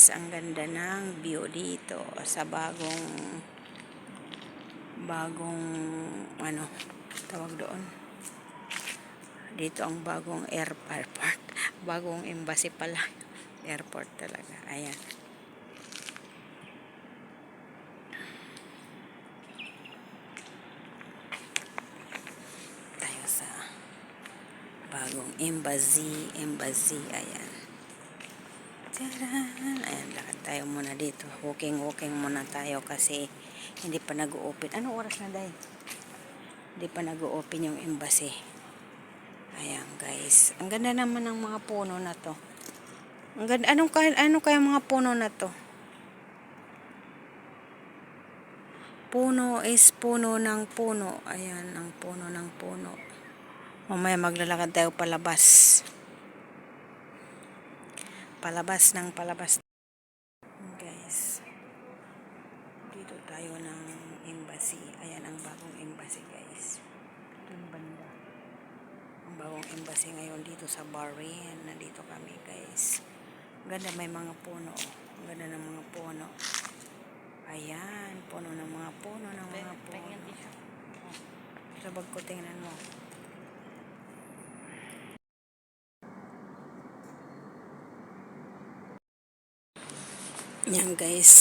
guys, ang ganda ng view dito sa bagong ano tawag doon dito, ang bagong airport bagong embassy pala, airport talaga. Ayan, tayo sa bagong embassy. Ayan. Tcharan! Ayan, lakad tayo muna dito. Walking muna tayo kasi hindi pa nag-open. Anong oras na, Day? Hindi pa nag-open yung embassy. Ayan, guys. Ang ganda naman ng mga puno na to. Ang ganda. Ano kaya mga puno na to? Puno is puno ng puno. Ayan, ang puno ng puno. Mamaya maglalakad tayo palabas. Palabas. Guys, dito tayo ng embassy. Ayan ang bagong embassy, guys. Ito yung banda. Ang bagong embassy ngayon dito sa Bahrain. Nandito kami, guys. Ganda, may mga puno. Ang ganda ng mga puno. Ayan, puno ng mga puno. Sa bag ko, tingnan mo. Yan, guys.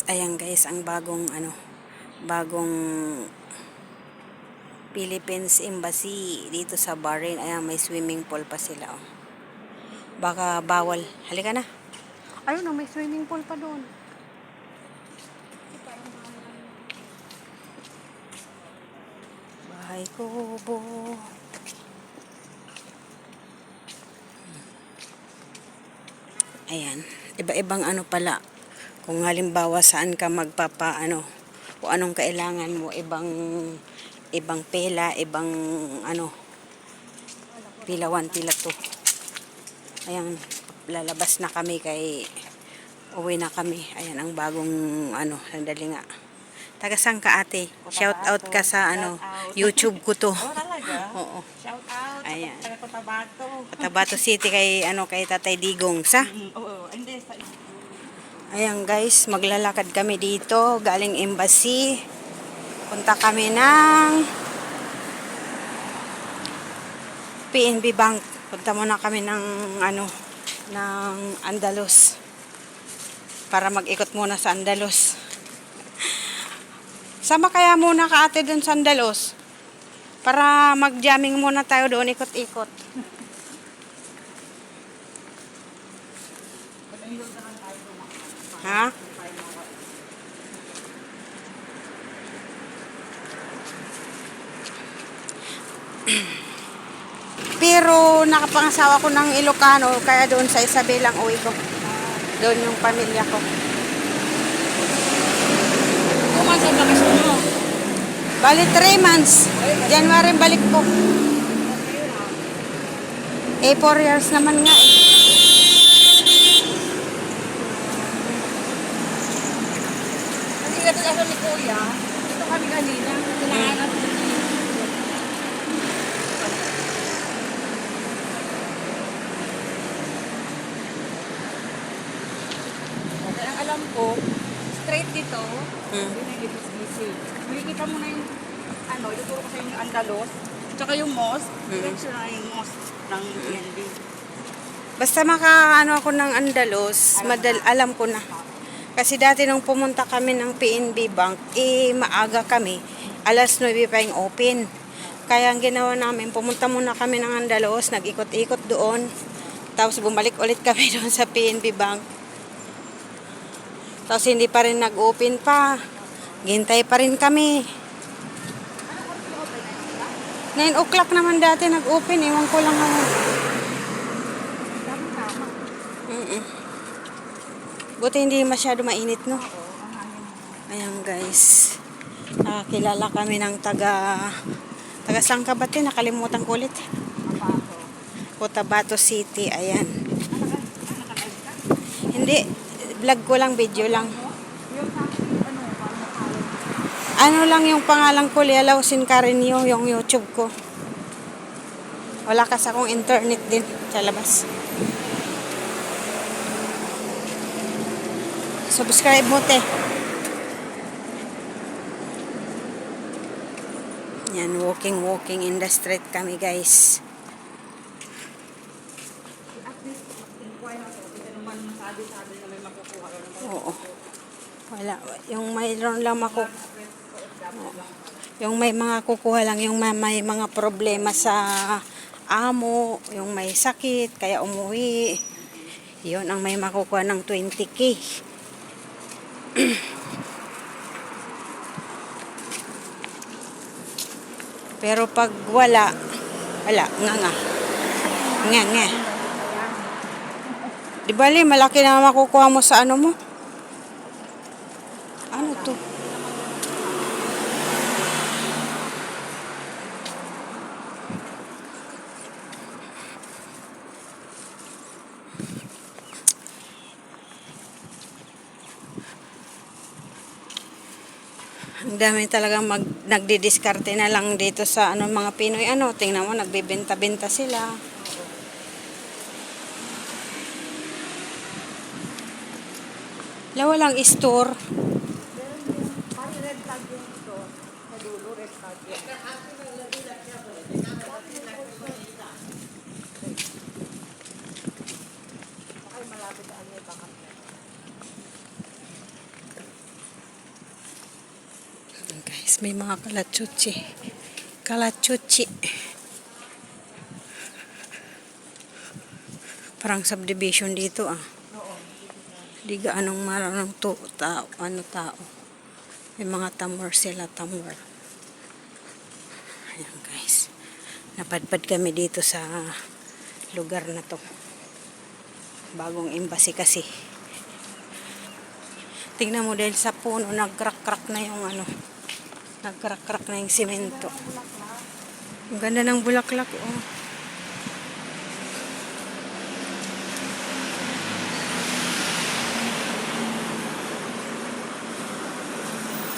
Ayan, guys, ang bagong Philippines Embassy dito sa Bahrain. Ayan, may swimming pool pa sila, oh. Baka bawal. Halika na. Ayun, may swimming pool pa doon. Bahay kubo. Ayan. Iba-ibang ano pala. Kung halimbawa saan ka kung anong kailangan mo, ibang pela, ibang pila 1, pila 2. Ayan, lalabas na kami uwi na kami. Ayan ang bagong sandali nga. Taga saan ka, ate? Shout out ka sa YouTube ko to. Oh, talaga? Oo. Shout out. Ayan. Taga Cotabato. Cotabato City kay Tatay Digong sa. Oo, hindi sa Ayan, guys, maglalakad kami dito galing embassy. Punta kami ng PNB Bank. Punta muna kami ng Andalus. Para mag-ikot muna sa Andalus. Sama kaya muna ka, ate, dun sa Andalus. Para mag-jamming muna tayo doon, ikot-ikot. Ha? Pero nakapangasawa ko ng Ilocano, kaya doon sa Isabel ang uwi ko. Doon yung pamilya ko. Kuman sa bakasyon mo. Bali 3 months. January balik ko. 4 years naman nga eh. Kasi ito ni Kuya. Ito kami kanina. Kailangan ang alam ko, straight dito, yun yung ibis-bisi. Makikita mo na yung, ituturo ko sa inyo yung Andalos, tsaka yung mosque, direction na yung mosque ng PNB. Basta ako ng Andalus, alam ko na. Kasi dati nung pumunta kami ng PNB Bank, maaga kami, alas 9 pa yung open. Kaya ang ginawa namin, pumunta muna kami ng Andalus, nag-ikot-ikot doon, tapos bumalik ulit kami doon sa PNB Bank. Tapos hindi pa rin nag-open pa. Gintay pa rin kami. 9 o'clock naman dati nag-open. Iwan ko lang ako. Buti hindi masyado mainit, no? Ayan, guys. Kilala kami ng taga saan ka ba, nakalimutan ko ulit. Cotabato City. Ayan. Hindi. Vlog ko lang, video lang. Lang yung pangalan ko, Lialausin Carinio, yung YouTube ko. Wala kasi akong internet din sa labas. Subscribe mo, te. Yan, walking in the street kami, guys. At least, inquire ako. Hindi naman masabi-sabi na may makukuha. Oo. Wala. Yung mayroon lang yung may mga kukuha lang, yung may mga problema sa amo, yung may sakit, kaya umuwi. Yun ang may makukuha ng 20K. Pero pag wala, nga. Di bali, malaki na makukuha mo sa ano mo. Ano to? Ang dami talagang nagdidiskarte na lang dito sa ano mga Pinoy. Ano, tingnan mo, nagbebenta-benta sila. Wala, walang store. Pari red tag yung ito. Sa dulo, red tag yun. Baka malapit sa ano baka. Guys, may mga kalachuchi. Parang subdivision dito, ah. Di gaanong marunong tao. May mga tamor sila, tamor. Ayan, guys. Napadpad kami dito sa lugar na to. Bagong embassy kasi. Tingnan mo dahil sa puno, nag-crack na yung ano. Nag-crack na yung simento. Ang ganda ng bulaklak, oh.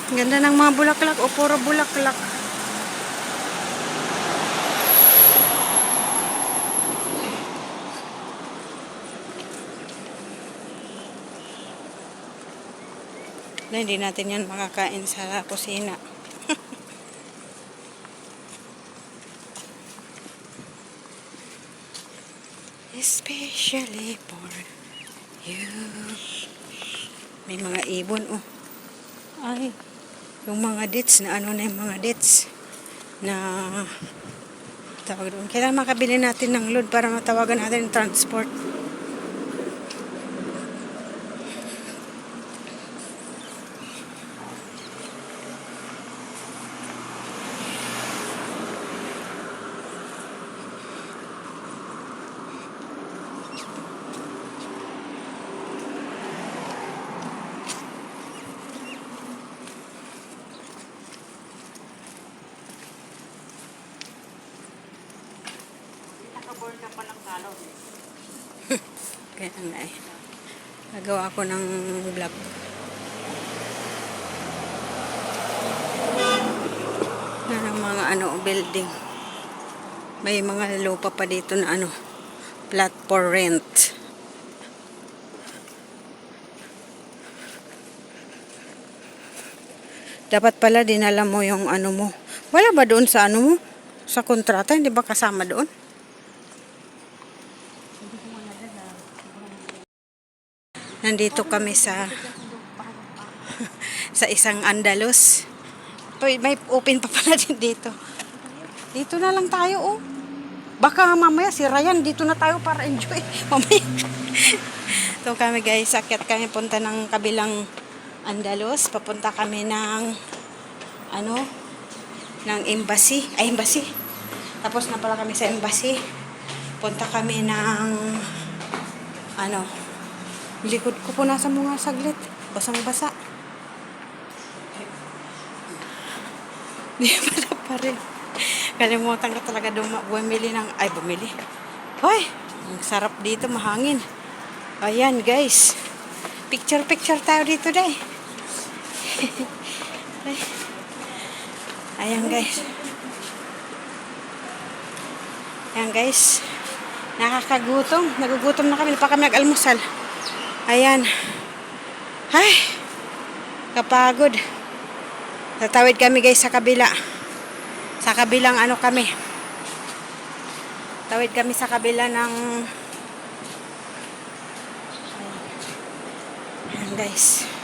Ang ganda ng mga bulaklak, o puro bulaklak. Na hindi natin yan makakain sa kusina. Especially for you. May mga ibon, oh. Ay, yung mga dates na ano na yung mga dates na tawag doon. Kailangan makabili natin ng load para matawagan natin yung transport. Nakaborn ka pa ng kalaw. Kaya nga eh. Nagawa ko ng vlog. Na ng mga ano, building. May mga lupa pa dito na ano, flat for rent. Dapat pala dinala mo yung ano mo. Wala ba doon sa ano mo? Sa kontrata, hindi ba kasama doon? Nandito kami sa sa isang Andalus. May open pa pala din dito. Dito na lang tayo, oh. Baka mamaya si Ryan, dito na tayo para enjoy. Mamaya. So kami guys, akyat kami punta ng kabilang Andalus. Papunta kami ng ano, ng embassy. Ay, embassy. Tapos na pala kami sa embassy. Punta kami ng ano, likod ko po nasa mga saglit. Basang-basa. Di pa rin. Kalimutan ko talaga bumili ng, ay bumili. Hoy, ang sarap dito, mahangin. Ayan guys. Picture tayo dito deh. Ayan guys. Ayan guys. Nakakagutom. Nagugutom na kami. Pa kami nag-almusal. Ayan. Ay, kapagod. Tatawid kami guys sa kabila. Sa kabilang ano kami. Tawid kami sa kabila ng... Ayan guys.